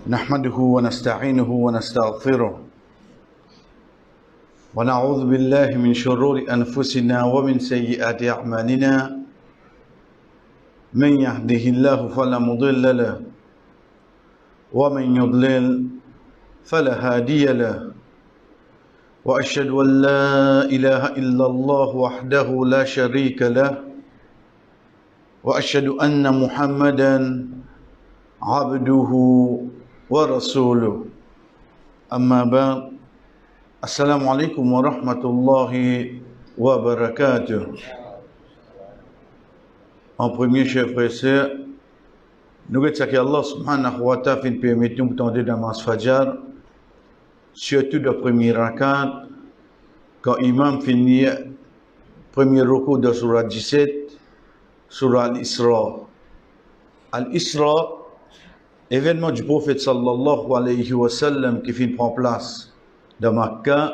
نحمده ونستعينه ونستغفره ونعوذ بالله من شرور أنفسنا ومن سيئات أعمالنا من يهده الله فلا مضل له ومن يضلل فلا هادي له وأشهد أن لا إله إلا الله وحده لا شريك له وأشهد أن محمدا عبده ورسوله أما بعد السلام عليكم ورحمة الله وبركاته. En premier, chers frères et sœurs, nous remercions Allah subhanahu wa ta'ala qui nous permet de nous tendre dans le Fajr, surtout le premier rakat, quand l'imam finit le premier ruku de Surah 17, Surah Al-Isra. Al-Isra, événement du prophète sallallahu alayhi wa sallam qui prend place dans Makkah,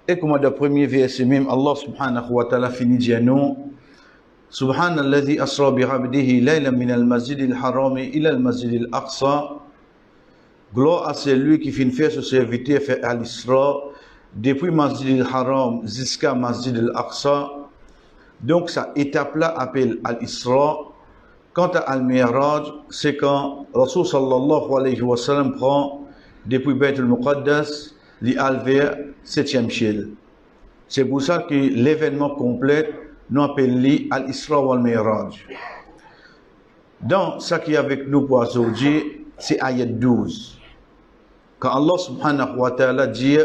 et comme dans le premier verset même, Allah subhanahu wa ta'ala finit dire nous, Subhanalladhi asra bi'abdihi laylan min al-masjid al-haram ila al-masjid al-aqsa. Gloire à celui qui finit faire ce serviteur fait al-Isra depuis Masjid al-Haram jusqu'à Masjid al-Aqsa. Donc cette étape-là appelle al-Isra. Quant à al-Mi'raj, c'est quand Rasul sallallahu alayhi wa sallam prend depuis Bayt al-Muqaddas vers 7e ciel. C'est pour ça que l'événement complet nous appelle al-Isra ou al-Mi'raj. Dans ce qui est avec nous pour aujourd'hui, c'est ayat 12. Quand Allah subhanahu wa ta'ala dit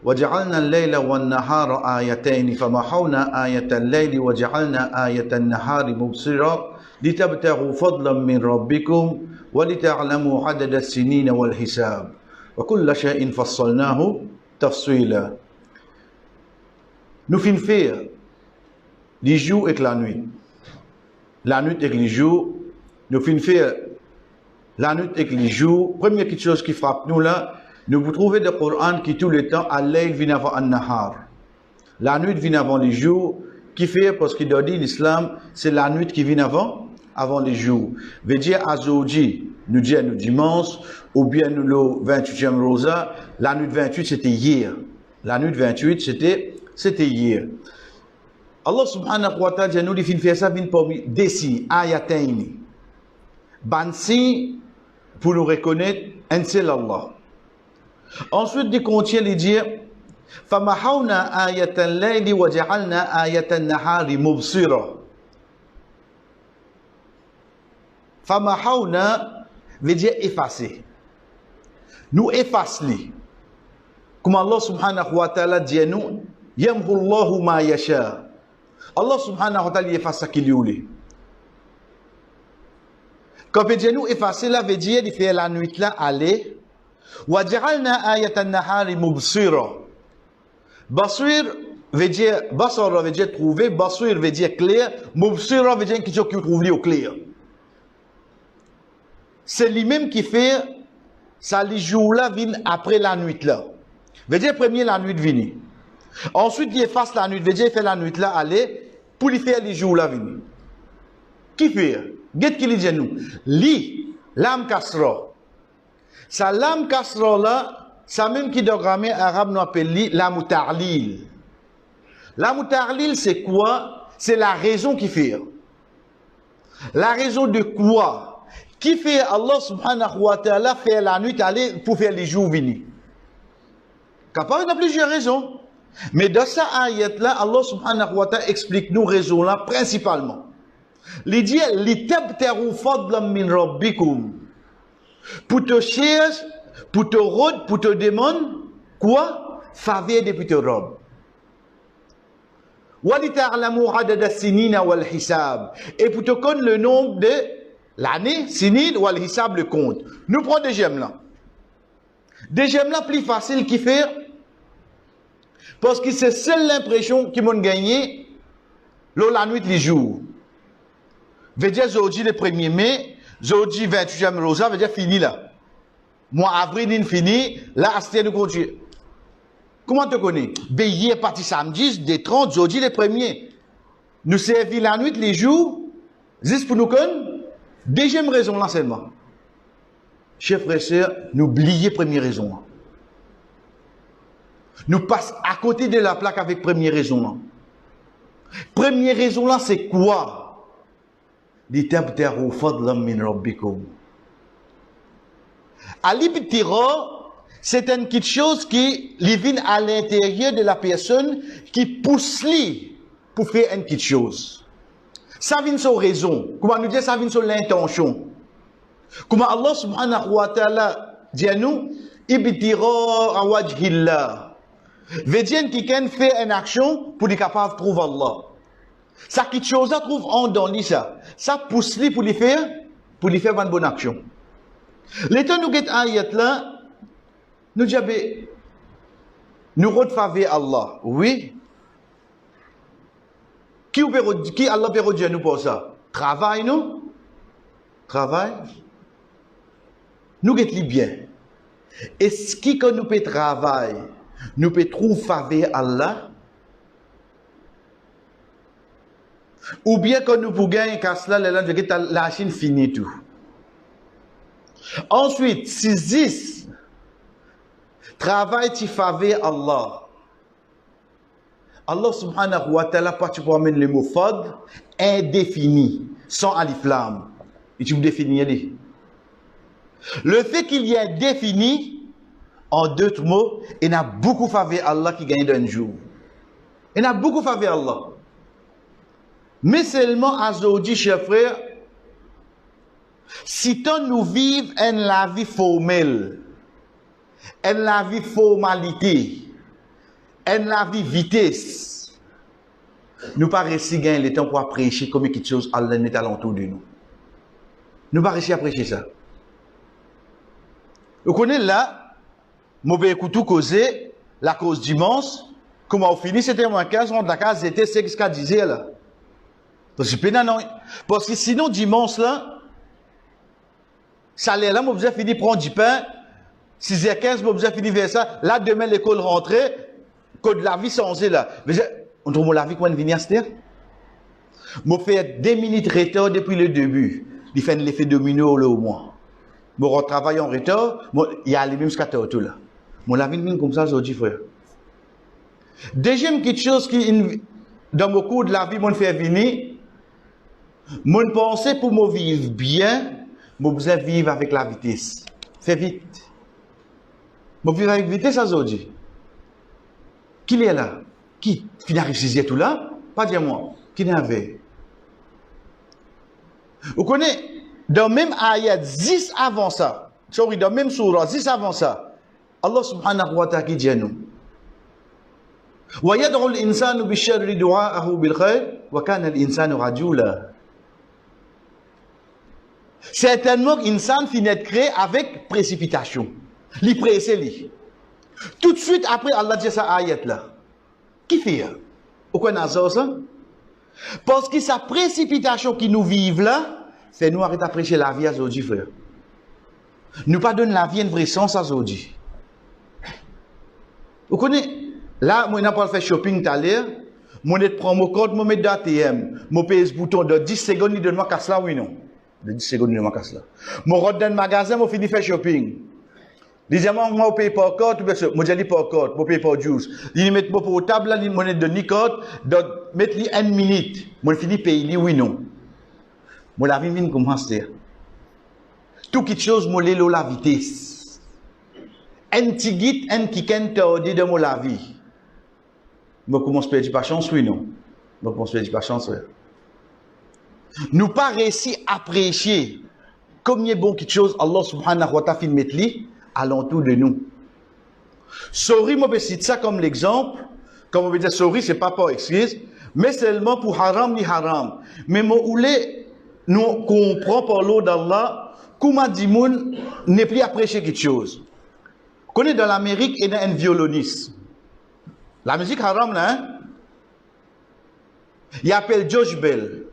وَجَعَلْنَا اللَّيْلَ وَالنَّهَارَ آيَتَيْنِ فَمَحَوْنَا آيَةَ اللَّيْلِ وَجَعَلْنَا آيَةَ النَّهَارِ مُبْصِرًا لِتَبْتَغُوا فَضْلًا مِّن رَبِّكُمْ وَلِتَعْلَمُوا عَدَدَ السِّنِينَ وَالْحِسَابَ وَكُلَّ شَيْءٍ فَصَّلْنَاهُ تَفْصِيلًا. Nous finissons faire les jours et la nuit. La nuit et les jours. Nous finissons faire la nuit et les jours. Première chose qui frappe nous là, nous vous trouvez dans le Coran qui tout le temps, al-layl vient avant al-nahar. La nuit vient avant les jours. Qui fait, parce qu'il doit dire l'islam, c'est la nuit qui vient avant les jours. Veut dire, aujourd'hui, nous disons nous dimanche, ou bien nous le 28e rosa, la nuit 28 c'était hier. La nuit 28 c'était hier. Allah subhanahu wa ta'ala nous dit, faire ça, vient parmi des signes, ayataini. Bansi, pour nous reconnaître, un seul Allah. Ensuite, il contient les dire, فَمَحَوْنَا آيَةَ اللَّيْلِ وَجَعَلْنَا آيَةَ النَّهَارِ مُبْصِرًا. فَمَحَوْنَا veut dire effacer. Nous effacer. Comme Allah subhanahu wa ta'ala dit nous, يَمْهُ اللَّهُ مَا يَشَاءُ. Allah subhanahu wa ta'ala efface ce qu'il voulait. Quand il dit nous effacer, là veut dire de faire la nuit là aller. وَجَعَلْنَا آيَةَ النَّهَارِ مُبْصِرًا. Basir veut dire, basar veut dire trouver, basir veut dire clair, mubsira veut dire quelque chose qui trouve au clair. C'est lui-même qui fait, ça les jours là viennent après la nuit là. Veut dire premier la nuit vient. Ensuite il efface la nuit, veut dire il fait la nuit là aller, pour lui faire les jours là venir. Qui fait? Qu'est-ce qu'il dit nous? Li, lam kasra. Ça lam kasra là, ça même qui dans grammaire arabe nous appelle la mutarlil. La mutarlil c'est quoi? C'est la raison qui fait. La raison de quoi? Qui fait Allah subhanahu wa ta'ala faire la nuit aller pour faire les jours venir? Capable il y a plusieurs raisons. Mais dans cette ayat là, Allah subhanahu wa ta'ala explique nous raisons là principalement. Il dit litabtaru fadlan min rabbikum. Pour te chercher, pour te rôde, pour te demander quoi? Faveur depuis te robe. Et pour te connaître le nombre de l'année, sinin, ou al-hisab, le compte. Nous prenons des gemmes là. Des gemmes là plus facile qui fait. Parce que c'est seule l'impression qu'ils m'ont gagné la nuit, les jours. Veut dire aujourd'hui le 1er mai, aujourd'hui 28e rosa, veut dire fini là. Mois avril, il fini, là, Asté nous continue. Comment tu connais? Ben, hier, parti samedi, des 30, aujourd'hui, les premiers. Nous servir la nuit, les jours, juste pour nous connaître. Deuxième raison, là, seulement. chers frères et sœurs, n'oubliez première raison. Nous passons à côté de la plaque avec première raison. Première raison là, c'est quoi? Litabtaru fadlan min rabbikum. Al-ibtira, c'est une petite chose qui vient à l'intérieur de la personne qui pousse lui pour faire une petite chose. Ça vient sur raison. Comment nous dire ça vient sur l'intention. Comment Allah subhanahu wa ta'ala dit à nous, ibtira wajhillah. Veut dire qu'il fait une action pour être capable de trouver Allah. Ça quelque chose à trouve en dans lui ça. Ça pousse lui pour lui faire une bonne action. L'état nous get ayat là, nous disons, nous redfavez Allah. Oui. Qui Allah peut redire nous pour ça? Travail, nous? Travail. Nous get bien. Est-ce que nous peut travailler? Nous peut trouver faveur Allah? Ou bien quand nous pouvons gagner la Chine finit tout. Ensuite, si 10 travail qui faveur Allah. Allah subhanahu wa ta'ala particulièrement le mot fad indéfini, sans alif lam. Et tu me définis. Le fait qu'il y ait défini, en deux mots, il y a beaucoup faveur Allah qui gagne d'un jour. Il y a beaucoup faveur Allah. Mais seulement à Zodi, chers frères, si nous vivons la vie formelle, la vie formalité, la vie vitesse, nous pas réussi à gagner le temps pour prêcher comme quelque chose Allah n'est alentour de nous. Nous pas réussi à prêcher ça. Vous connaissez là, mauvais écoutou causer la cause dimanche, comment on finit, c'était moins 15 ans de la case, c'était ce qu'il disait là. Parce que sinon dimanche là, salaire là, moi vous avez fini prendre du pain, 6h15, moi vous avez fini vers ça, là demain l'école rentrait, code la vie changé là. On trouve la vie comment venir à cette heure? Moi fait 2 minutes retard depuis le début. Il fait l'effet domino là au moins. Moi travaille en retard, il y a les mêmes scaters tout là. Moi la vie vient comme ça aujourd'hui frère. Deuxième quelque chose qui dans mon cours de la vie, moi fait venir, mon pensée pour me vivre bien, moi besoin vivre avec la vitesse. Fais vite. Moi vivre avec vitesse aujourd'hui. Qui est là? Qui arrive à tout là? Pas dire moi. Qui est avec? Vous connaissez, dans même ayat 10 avant ça, sorry, dans même surah 10 avant ça, Allah subhanahu wa ta'ala dit à nous, وَيَدْعُ الْإِنسَانُ بِالشَّرِّ دُعَاءَهُ بِالْخَيْرِ وَكَانَ الْإِنسَانُ رَجُولًا. Certainement, l'insan finit de créer avec précipitation. Li presse li. Tout de suite après, Allah dit ça ayat là. Qui fait? Pourquoi on a ça? Parce que sa précipitation qui nous vive là, c'est nous arrêter à prêcher la vie à Zodi, frère. Nous pas donner la vie une vraie sens à Zodi. Vous connaissez? Là, moi, je n'ai pas fait shopping tout à l'heure. Moi, je prends mon code, je mets d'ATM. Je pèse le bouton de 10 secondes, il donne-moi casse là, oui, non? De 10 secondes, il donne-moi casse là. Je rentre dans le magasin, je finis de faire shopping. Deuxièmement, moi, je paye par code, moi, je dis par code, je paye par juice. Il met mon portable, là, il me donne ni code, donc, mettre lui 1 minute. Moi, je finis de payer, oui, non? Moi, la vie vient commence à tout quelque chose, moi, l'ai la vitesse. Un petit guide, un qui ken te de moi la vie. Je commence à perdre patience, oui, non? Je commence à perdre patience, oui. Nous pas réussi à prêcher comme il est bon quelque chose, Allah subhanahu wa ta'ala fait mettre alentour de nous. Sorry, moi, je cite ça comme l'exemple. Comme on veut dire, sorry, c'est pas pour excuse, mais seulement pour haram ni haram. Mais moi, nous comprenons par l'eau d'Allah, comment dit moun n'est plus à prêcher quelque chose. Vous connaissez dans l'Amérique, il y a un violoniste. La musique haram, là, hein? Il appelle Josh Bell.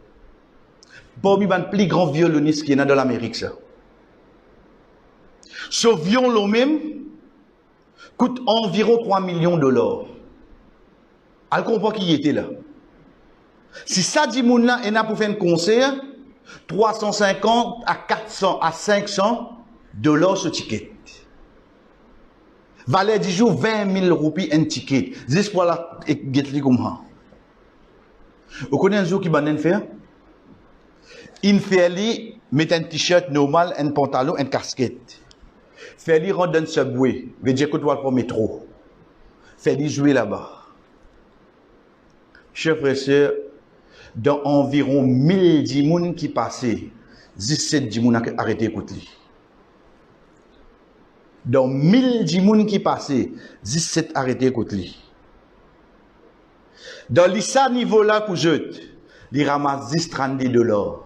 Parmi les plus grands violonistes qu'il y a dans l'Amérique, ça. Ce violon même coûte environ 3 millions de $. Elle comprend qui était là. Si ça dit moun là, et n'a pour faire un concert, 350 à 400 à 500, $ ce ticket. Valait 10 jours 20 000 roupies un ticket. Juste pour la get comme ça. Vous connaissez un jour qui va faire? Il fait mettre un t-shirt normal, un pantalon, une casquette. Fait lui rendre un subway. Veut dire que tu vas pour métro. Fait lui jouer là-bas. Chers frères et sœurs, dans environ 1000 personnes qui passaient, 17 personnes ont arrêté d'écouter. Dans 1000 personnes qui passaient, 17 arrêté d'écouter. Dans ce niveau-là, pour jeter, ils ramassent 10 $30.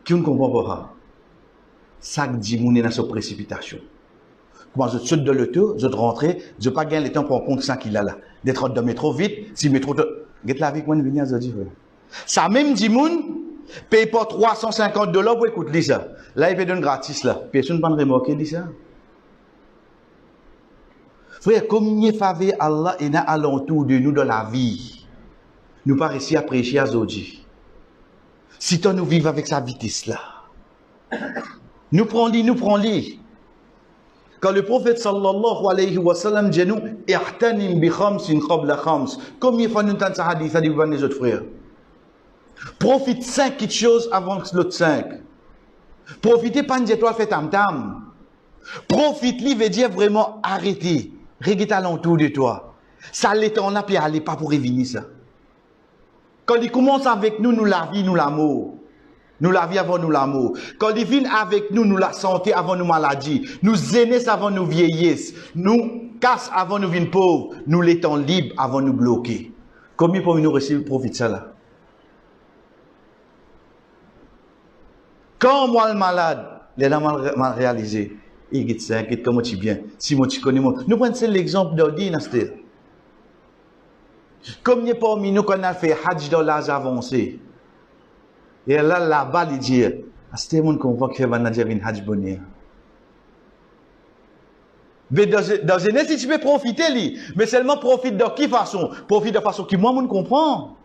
Qui ne comprend pas? Chaque 10 personnes est dans cette précipitation. Comment je saute de l'auto, je rentre, je n'ai pas gagné le temps pour compte 100 qu'il a là. D'être dans le métro vite, si le métro. Get la vie, moi, je viens à dire. Ça même 10 personnes paye pas $350 pour écouter ça. Là, il peut donner gratis là. Personne ne va remarquer ça. Frère, comme il faveur Allah est alentour de nous dans la vie, nous pas réussi à prêcher à Zodji. Si toi nous vivons avec sa vitesse là, nous prenons-les. Quand le prophète sallallahu alayhi wa sallam dit nous, ihtanim bi khamsin qabla khams. Combien de fois nous entendons ce hadith, ça dit les autres frères? Profite 5 petites choses avant l'autre 5. Profitez pas de toi fait tam-tam. Profite-lui veut dire vraiment arrêter. Regarde alentour de toi. Ça l'est en a puis aller pas pour revenir ça. Quand il commence avec nous, nous la vie, nous l'amour. Nous la vie avant nous l'amour. Quand il vient avec nous, nous la santé avant nous maladie. Nous zénesse avant nous vieillesse. Nous casse avant nous vînes pauvres. Nous l'étant libre avant nous bloquer. Combien pour nous recevoir profit de ça là? Quand moi le malade, les gens mal réalisé, il dit ça, il dit comment tu bien. Si moi tu connais moi, nous prenons l'exemple d'Ordi Nastel. Comme il parmi nous qu'on a fait Hajj dans l'âge avancé. Et là-bas, il dit, c'est mon qu'on voit que fait manager une Hajj bonheur. Mais dans une si tu peux profiter, lui, mais seulement profite de quelle façon? Profite de façon qui moi, je comprends.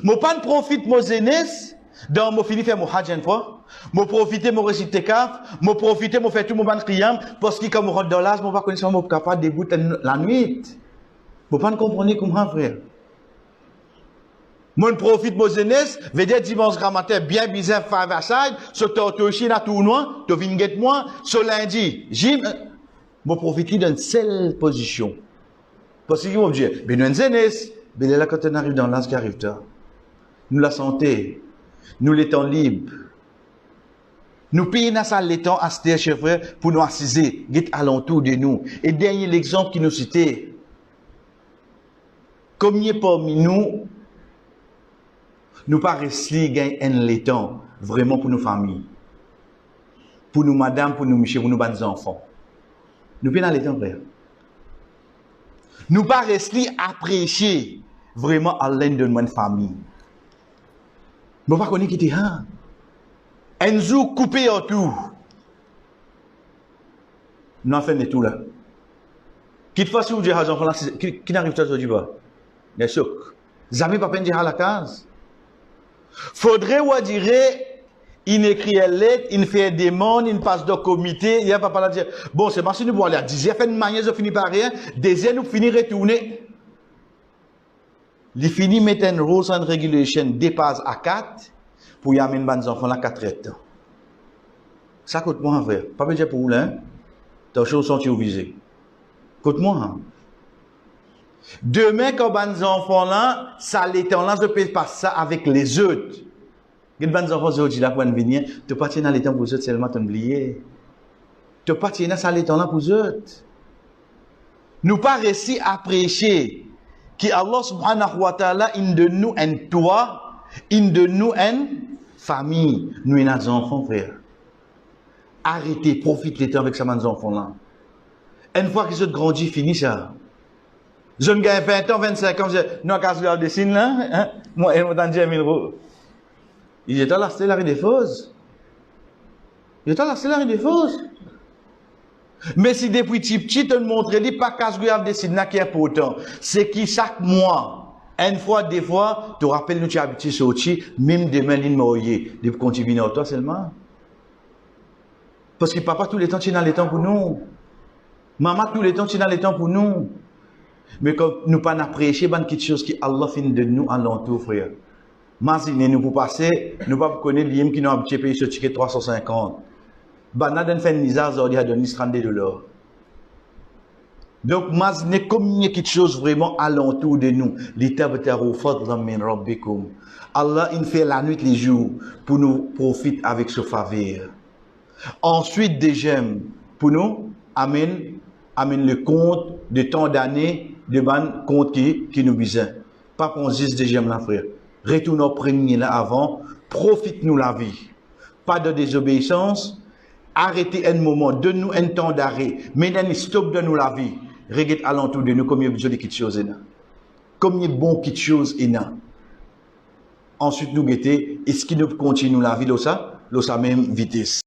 Moi, pas de profite, moi, jeunesse. Dans mon fini faire mon hajj une fois, moi profiter mon réciter kaf, moi profiter mon faire tout mon ban qiyam parce que quand on rentre dans l'âge, moi pas connaître mon capable de débouter la nuit. Vous pas comprendre comment frère. Moi profite mon jeunesse, veut dire dimanche matin bien bizarre five aside, so to chine à tournoi, to vinn get moi, so lundi, j'im moi profiter d'une seule position. Parce que vous me dire, ben une jeunesse, ben là quand on arrive dans l'âge qui arrive tard. Nous la santé, nous l'étant libre. Nous payons à ça l'étant à ce chers frères pour nous assiser, guette alentour de nous. Et dernier l'exemple qui nous citait. Combien parmi nous, nous pas rester gain un l'étant vraiment pour nos familles. Pour nous madame, pour nous monsieur, pour nous bons enfants. Nous payons à l'étant frère. Nous pas rester apprécier vraiment à l'aide de notre famille. Nous pas connaître qui était hein. Un jour coupé en tout. Nous avons fait tout là. Qui te fasse ou dire à enfants là qui n'arrive pas aujourd'hui pas. Bien sûr. Jamais pas peine dire à la case. Faudrait ou dire il écrit une lettre, il fait des demandes, il passe dans le comité, il y a pas dire bon c'est parce que nous pour aller à 10 il fait une manière de finir par rien, deuxième nous finir retourner. Il finit mettre un rules and regulation dépasse à 4 pour y amener les enfants là 4 ans. Ça coûte moins frère. Pas besoin pour vous là. T'as chose sont visés. Coûte moins. Demain quand les enfants là, ça l'étend là je peux passer ça avec les autres. Les enfants aujourd'hui là pour venir, tu pas tenir dans l'étang pour eux seulement t'oublier. Tu pas tenir ça l'étang là pour eux. Nous pas réussi à prêcher que Allah subhanahu wa ta'ala in de nous un toit, in de nous une famille, nous et nos enfants frère. Arrêtez, profitez temps avec ces enfants là. Une fois qu'ils ont grandi, fini ça. Je ne gagne 20 ans, 25 ans, je dis, non, quand je regarde des signes là, hein? Moi, ils m'ont dit 10 000 euros. Ils étaient là, c'était l'arrêt des fausses. Ils étaient là, c'était l'arrêt des fausses. Mais si depuis petit, on montre, il pas qu'à se regarder des signes là qui est important. C'est qui chaque mois, une fois, des fois, tu rappelles nous, tu es habitué sortir, même demain, l'île m'a depuis qu'on t'y vient toi seulement. Parce que papa, tous les temps, tu es dans les temps pour nous. Maman, tous les temps, tu es dans les temps pour nous. Mais quand nous pas apprécier quelque chose qui Allah fait de nous en l'entour, frère. Imaginez nous pour passer, nous pas connaître l'IM qui nous a un petit pays sur ticket 350. Banana d'un fait une misère, ça a donné $30. Donc, imaginez combien quelque chose vraiment alentour de nous. Allah, il fait la nuit, les jours, pour nous profiter avec ce faveur. Ensuite, déjà, pour nous, amène le compte de tant d'années, de ban compte qui nous besoin. Pas qu'on dise déjà, là, frère. Retournons au premier là avant, profite-nous la vie. Pas de désobéissance. Arrêtez un moment, donne-nous un temps d'arrêt. Maintenant, stop de nous la vie. Regarde alentour de nous combien il y a besoin de quelque chose. Combien bon quelque chose est là. Ensuite, nous guetter, est-ce qu'il nous continue la vie, là, ça même vitesse.